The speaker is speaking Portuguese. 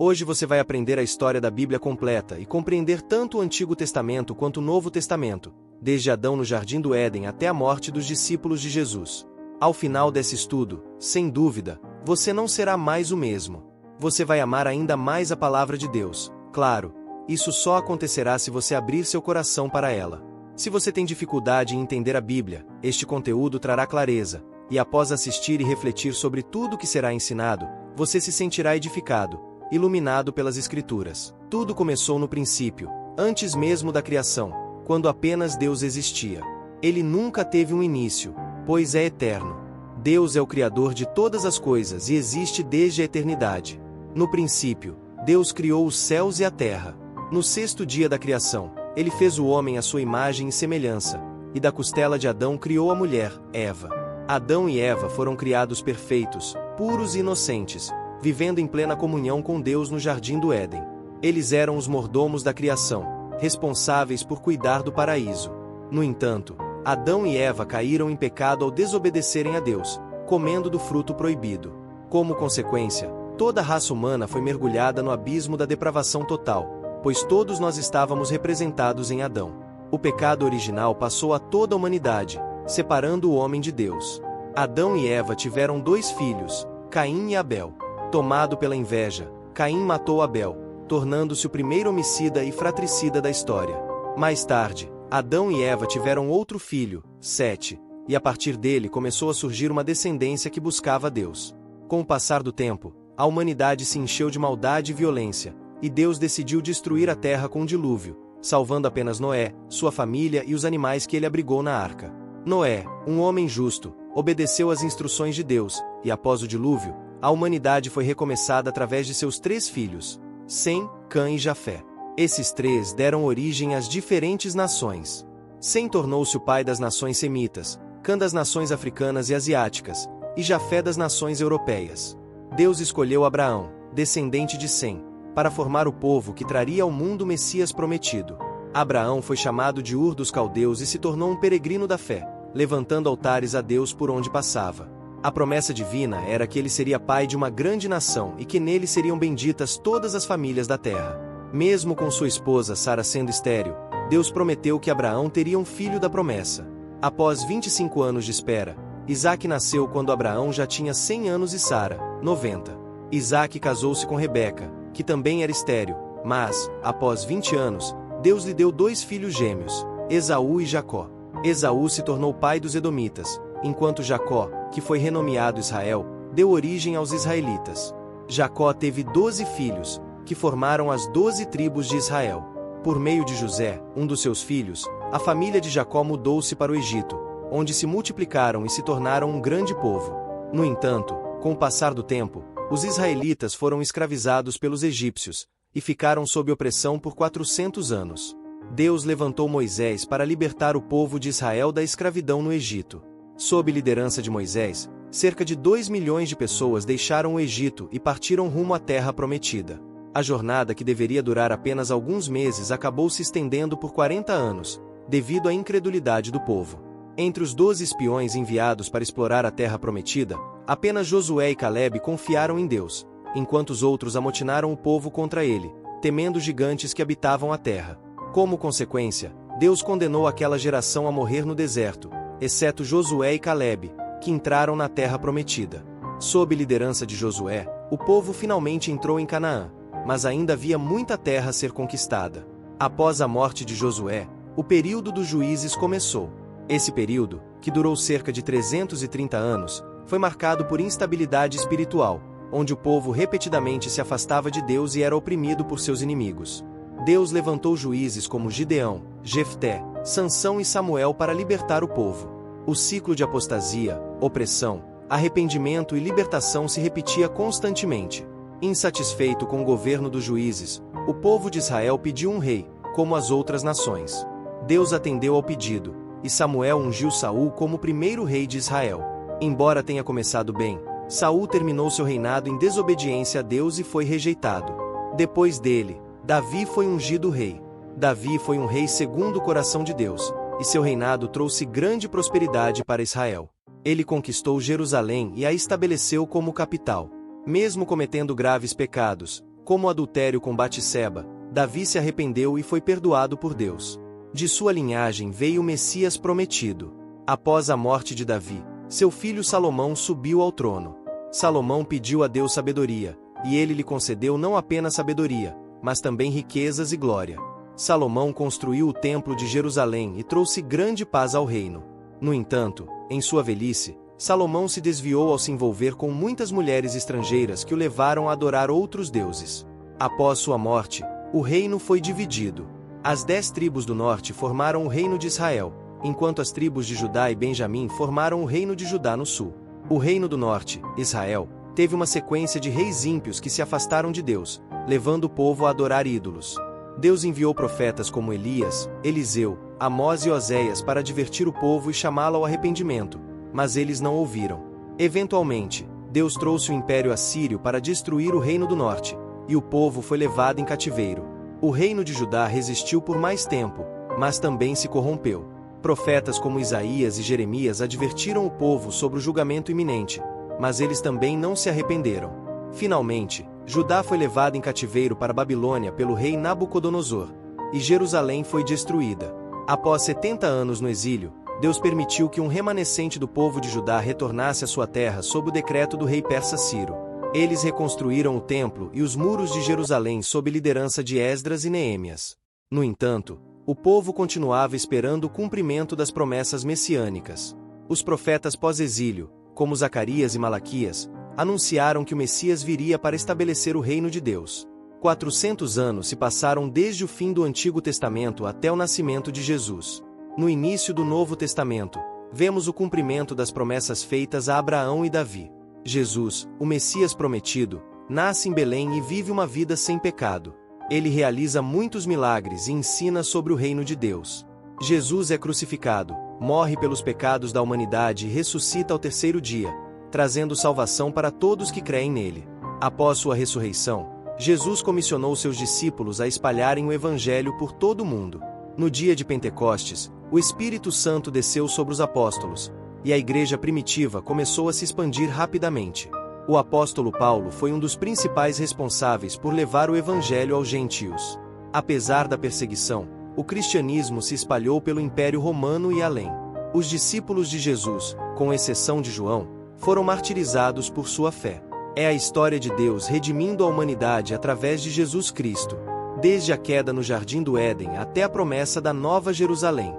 Hoje você vai aprender a história da Bíblia completa e compreender tanto o Antigo Testamento quanto o Novo Testamento, desde Adão no Jardim do Éden até a morte dos discípulos de Jesus. Ao final desse estudo, sem dúvida, você não será mais o mesmo. Você vai amar ainda mais a palavra de Deus. Claro, isso só acontecerá se você abrir seu coração para ela. Se você tem dificuldade em entender a Bíblia, este conteúdo trará clareza, e após assistir e refletir sobre tudo que será ensinado, você se sentirá edificado, iluminado pelas Escrituras. Tudo começou no princípio, antes mesmo da criação, quando apenas Deus existia. Ele nunca teve um início, pois é eterno. Deus é o Criador de todas as coisas e existe desde a eternidade. No princípio, Deus criou os céus e a terra. No sexto dia da criação, Ele fez o homem à sua imagem e semelhança, e da costela de Adão criou a mulher, Eva. Adão e Eva foram criados perfeitos, puros e inocentes, vivendo em plena comunhão com Deus no Jardim do Éden. Eles eram os mordomos da criação, responsáveis por cuidar do paraíso. No entanto, Adão e Eva caíram em pecado ao desobedecerem a Deus, comendo do fruto proibido. Como consequência, toda a raça humana foi mergulhada no abismo da depravação total, pois todos nós estávamos representados em Adão. O pecado original passou a toda a humanidade, separando o homem de Deus. Adão e Eva tiveram 2 filhos, Caim e Abel. Tomado pela inveja, Caim matou Abel, tornando-se o primeiro homicida e fratricida da história. Mais tarde, Adão e Eva tiveram outro filho, Sete, e a partir dele começou a surgir uma descendência que buscava Deus. Com o passar do tempo, a humanidade se encheu de maldade e violência, e Deus decidiu destruir a terra com um dilúvio, salvando apenas Noé, sua família e os animais que ele abrigou na arca. Noé, um homem justo, obedeceu às instruções de Deus, e após o dilúvio, a humanidade foi recomeçada através de seus 3 filhos, Sem, Cã e Jafé. Esses 3 deram origem às diferentes nações. Sem tornou-se o pai das nações semitas, Cã das nações africanas e asiáticas, e Jafé das nações europeias. Deus escolheu Abraão, descendente de Sem, para formar o povo que traria ao mundo o Messias prometido. Abraão foi chamado de Ur dos Caldeus e se tornou um peregrino da fé, levantando altares a Deus por onde passava. A promessa divina era que ele seria pai de uma grande nação e que nele seriam benditas todas as famílias da terra. Mesmo com sua esposa Sara sendo estéril, Deus prometeu que Abraão teria um filho da promessa. Após 25 anos de espera, Isaque nasceu quando Abraão já tinha 100 anos e Sara, 90. Isaque casou-se com Rebeca, que também era estéril, mas, após 20 anos, Deus lhe deu 2 filhos gêmeos, Esaú e Jacó. Esaú se tornou pai dos Edomitas, enquanto Jacó, que foi renomeado Israel, deu origem aos israelitas. Jacó teve 12 filhos, que formaram as 12 tribos de Israel. Por meio de José, um dos seus filhos, a família de Jacó mudou-se para o Egito, onde se multiplicaram e se tornaram um grande povo. No entanto, com o passar do tempo, os israelitas foram escravizados pelos egípcios, e ficaram sob opressão por 400 anos. Deus levantou Moisés para libertar o povo de Israel da escravidão no Egito. Sob liderança de Moisés, cerca de 2 milhões de pessoas deixaram o Egito e partiram rumo à terra prometida. A jornada, que deveria durar apenas alguns meses, acabou se estendendo por 40 anos, devido à incredulidade do povo. Entre os 12 espiões enviados para explorar a terra prometida, apenas Josué e Calebe confiaram em Deus, enquanto os outros amotinaram o povo contra ele, temendo os gigantes que habitavam a terra. Como consequência, Deus condenou aquela geração a morrer no deserto, exceto Josué e Calebe, que entraram na terra prometida. Sob liderança de Josué, o povo finalmente entrou em Canaã, mas ainda havia muita terra a ser conquistada. Após a morte de Josué, o período dos juízes começou. Esse período, que durou cerca de 330 anos, foi marcado por instabilidade espiritual, onde o povo repetidamente se afastava de Deus e era oprimido por seus inimigos. Deus levantou juízes como Gideão, Jefté, Sansão e Samuel para libertar o povo. O ciclo de apostasia, opressão, arrependimento e libertação se repetia constantemente. Insatisfeito com o governo dos juízes, o povo de Israel pediu um rei, como as outras nações. Deus atendeu ao pedido, e Samuel ungiu Saul como o primeiro rei de Israel. Embora tenha começado bem, Saul terminou seu reinado em desobediência a Deus e foi rejeitado. Depois dele, Davi foi ungido rei. Davi foi um rei segundo o coração de Deus, e seu reinado trouxe grande prosperidade para Israel. Ele conquistou Jerusalém e a estabeleceu como capital. Mesmo cometendo graves pecados, Como o adultério com Batseba, Davi se arrependeu e foi perdoado por Deus. De sua linhagem veio o Messias prometido. Após a morte de Davi, seu filho Salomão subiu ao trono. Salomão pediu a Deus sabedoria, e ele lhe concedeu não apenas sabedoria, mas também riquezas e glória. Salomão construiu o templo de Jerusalém e trouxe grande paz ao reino. No entanto, em sua velhice, Salomão se desviou ao se envolver com muitas mulheres estrangeiras que o levaram a adorar outros deuses. Após sua morte, o reino foi dividido. As 10 tribos do norte formaram o reino de Israel, enquanto as tribos de Judá e Benjamim formaram o reino de Judá no sul. O reino do norte, Israel, teve uma sequência de reis ímpios que se afastaram de Deus, levando o povo a adorar ídolos. Deus enviou profetas como Elias, Eliseu, Amós e Oséias para advertir o povo e chamá-lo ao arrependimento, mas eles não ouviram. Eventualmente, Deus trouxe o império assírio para destruir o reino do norte, e o povo foi levado em cativeiro. O reino de Judá resistiu por mais tempo, mas também se corrompeu. Profetas como Isaías e Jeremias advertiram o povo sobre o julgamento iminente, mas eles também não se arrependeram. Finalmente, Judá foi levado em cativeiro para Babilônia pelo rei Nabucodonosor, e Jerusalém foi destruída. Após 70 anos no exílio, Deus permitiu que um remanescente do povo de Judá retornasse à sua terra sob o decreto do rei persa Ciro. Eles reconstruíram o templo e os muros de Jerusalém sob liderança de Esdras e Neemias. No entanto, o povo continuava esperando o cumprimento das promessas messiânicas. Os profetas pós-exílio, como Zacarias e Malaquias, anunciaram que o Messias viria para estabelecer o reino de Deus. 400 anos se passaram desde o fim do Antigo Testamento até o nascimento de Jesus. No início do Novo Testamento, vemos o cumprimento das promessas feitas a Abraão e Davi. Jesus, o Messias prometido, nasce em Belém e vive uma vida sem pecado. Ele realiza muitos milagres e ensina sobre o reino de Deus. Jesus é crucificado, morre pelos pecados da humanidade e ressuscita ao terceiro dia, trazendo salvação para todos que creem nele. Após sua ressurreição, Jesus comissionou seus discípulos a espalharem o Evangelho por todo o mundo. No dia de Pentecostes, o Espírito Santo desceu sobre os apóstolos, e a igreja primitiva começou a se expandir rapidamente. O apóstolo Paulo foi um dos principais responsáveis por levar o Evangelho aos gentios. Apesar da perseguição, o cristianismo se espalhou pelo Império Romano e além. Os discípulos de Jesus, com exceção de João, foram martirizados por sua fé. É a história de Deus redimindo a humanidade através de Jesus Cristo, desde a queda no Jardim do Éden até a promessa da Nova Jerusalém.